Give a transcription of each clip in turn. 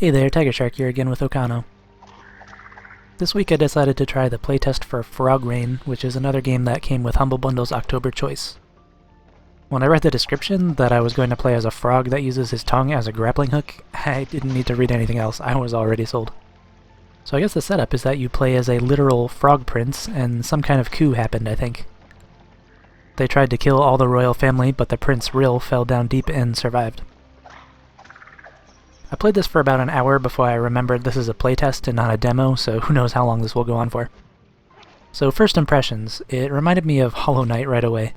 Hey there, TigerShark here again with Okano. This week I decided to try the playtest for Frogreign, which is another game that came with Humble Bundle's October choice. When I read the description that I was going to play as a frog that uses his tongue as a grappling hook, I didn't need to read anything else, I was already sold. So I guess the setup is that you play as a literal frog prince, and some kind of coup happened, I think. They tried to kill all the royal family, but the Prince Rill fell down deep and survived. I played this for about an hour before I remembered this is a playtest and not a demo, so who knows how long this will go on for. So first impressions, it reminded me of Hollow Knight right away.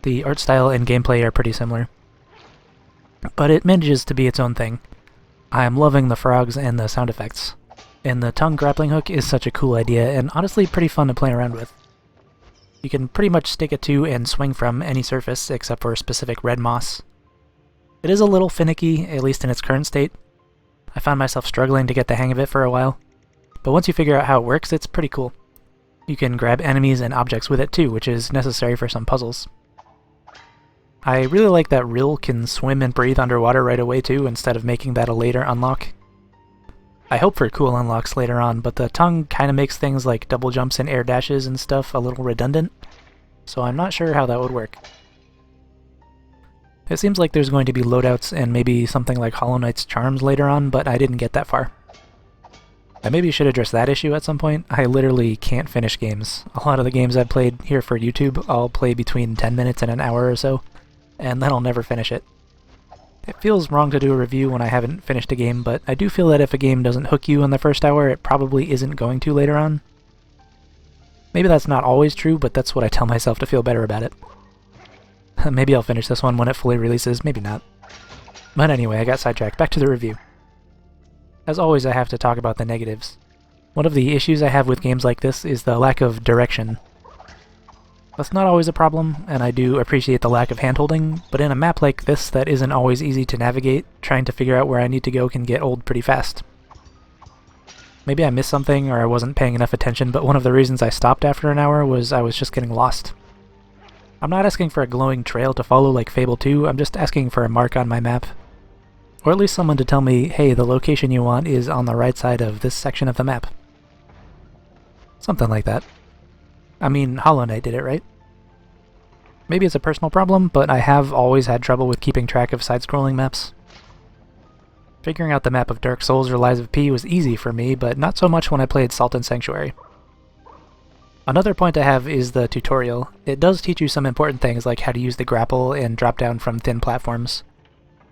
The art style and gameplay are pretty similar. But it manages to be its own thing. I'm loving the frogs and the sound effects. And the tongue grappling hook is such a cool idea and honestly pretty fun to play around with. You can pretty much stick it to and swing from any surface except for specific red moss. It is a little finicky, at least in its current state. I found myself struggling to get the hang of it for a while, but once you figure out how it works, it's pretty cool. You can grab enemies and objects with it too, which is necessary for some puzzles. I really like that Rill can swim and breathe underwater right away too, instead of making that a later unlock. I hope for cool unlocks later on, but the tongue kinda makes things like double jumps and air dashes and stuff a little redundant, so I'm not sure how that would work. It seems like there's going to be loadouts and maybe something like Hollow Knight's charms later on, but I didn't get that far. I maybe should address that issue at some point. I literally can't finish games. A lot of the games I've played here for YouTube, I'll play between 10 minutes and an hour or so, and then I'll never finish it. It feels wrong to do a review when I haven't finished a game, but I do feel that if a game doesn't hook you in the first hour, it probably isn't going to later on. Maybe that's not always true, but that's what I tell myself to feel better about it. Maybe I'll finish this one when it fully releases, maybe not. But anyway, I got sidetracked. Back to the review. As always, I have to talk about the negatives. One of the issues I have with games like this is the lack of direction. That's not always a problem, and I do appreciate the lack of handholding, but in a map like this that isn't always easy to navigate, trying to figure out where I need to go can get old pretty fast. Maybe I missed something or I wasn't paying enough attention, but one of the reasons I stopped after an hour was I was just getting lost. I'm not asking for a glowing trail to follow like Fable 2, I'm just asking for a mark on my map. Or at least someone to tell me, hey, the location you want is on the right side of this section of the map. Something like that. I mean, Hollow Knight did it, right? Maybe it's a personal problem, but I have always had trouble with keeping track of side-scrolling maps. Figuring out the map of Dark Souls or Lies of P was easy for me, but not so much when I played Salt and Sanctuary. Another point I have is the tutorial. It does teach you some important things like how to use the grapple and drop down from thin platforms.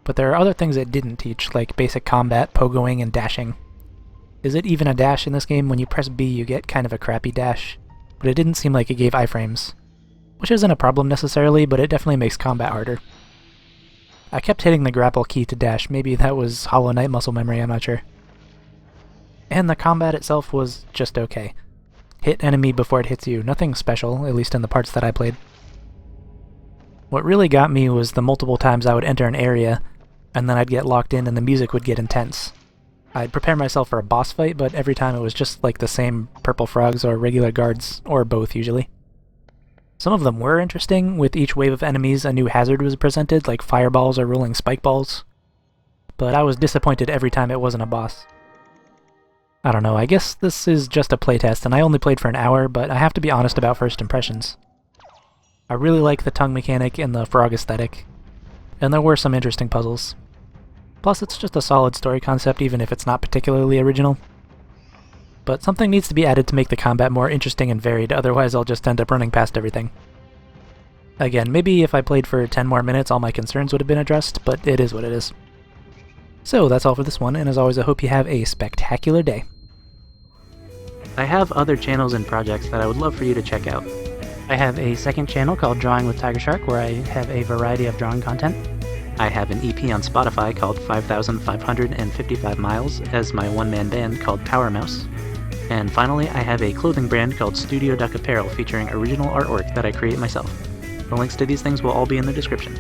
But there are other things it didn't teach, like basic combat, pogoing, and dashing. Is it even a dash in this game? When you press B you get kind of a crappy dash, but it didn't seem like it gave iframes. Which isn't a problem necessarily, but it definitely makes combat harder. I kept hitting the grapple key to dash, maybe that was Hollow Knight muscle memory, I'm not sure. And the combat itself was just okay. Hit enemy before it hits you, nothing special, at least in the parts that I played. What really got me was the multiple times I would enter an area, and then I'd get locked in and the music would get intense. I'd prepare myself for a boss fight, but every time it was just like the same purple frogs or regular guards, or both usually. Some of them were interesting, with each wave of enemies a new hazard was presented, like fireballs or rolling spike balls. But I was disappointed every time it wasn't a boss. I don't know, I guess this is just a playtest and I only played for an hour, but I have to be honest about first impressions. I really like the tongue mechanic and the frog aesthetic, and there were some interesting puzzles. Plus it's just a solid story concept even if it's not particularly original. But something needs to be added to make the combat more interesting and varied, otherwise I'll just end up running past everything. Again, maybe if I played for 10 more minutes all my concerns would have been addressed, but it is what it is. So that's all for this one, and as always I hope you have a spectacular day. I have other channels and projects that I would love for you to check out. I have a second channel called Drawing with TigerShark where I have a variety of drawing content. I have an EP on Spotify called 5,555 Miles as my one-man band called Power Mouse. And finally, I have a clothing brand called Studio Duck Apparel featuring original artwork that I create myself. The links to these things will all be in the description.